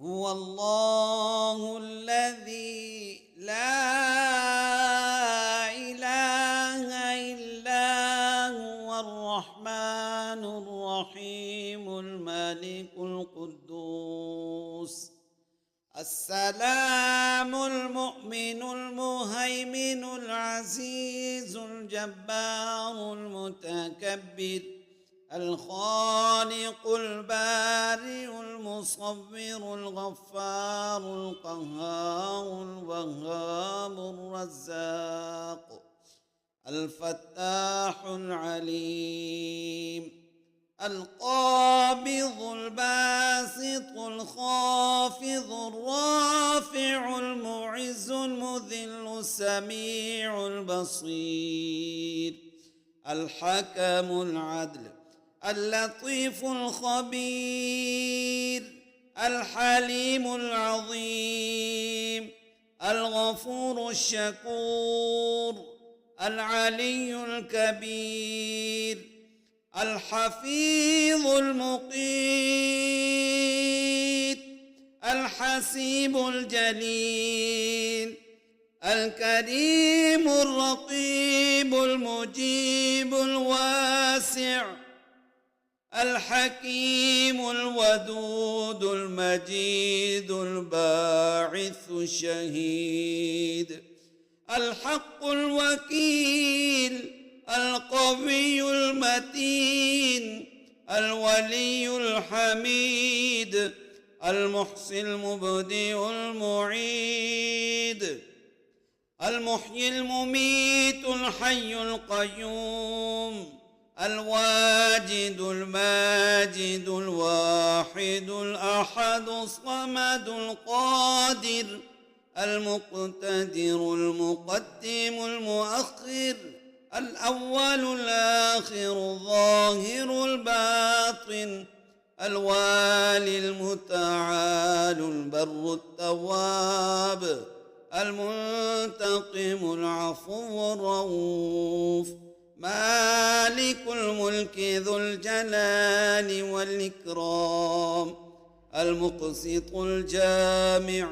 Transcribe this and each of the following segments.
هو الله الذي لا إله إلا هو الرحمن الرحيم الملك القدوس السلام المؤمن المهيمن العزيز الجبار المتكبر الخالق البارئ المصور الغفار القهار الوهاب الرزاق الفتاح العليم القابض الباسط الخافض الرافع المعز المذل السميع البصير الحكم العدل اللطيف الخبير الحليم العظيم الغفور الشكور العلي الكبير الحفيظ المقيت الحسيب الجليل الكريم الرقيب المجيب الواسع الحكيم الودود المجيد الباعث الشهيد الحق الوكيل القوي المتين الولي الحميد المحصي المبدئ المعيد المحيي المميت الحي القيوم الواجد الماجد الواحد الأحد الصمد القادر المقتدر المقدم المؤخر الأول الآخر الظاهر الباطن الوالي المتعال البر التواب المنتقم العفو الرؤوف مالك الملك ذو الجلال والإكرام المقسط الجامع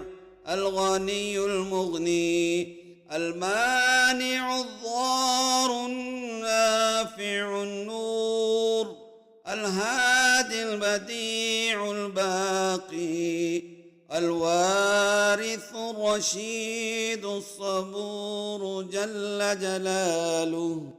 الغني المغني المانع الضار النافع النور الهادي البديع الباقي الوارث الرشيد الصبور جل جلاله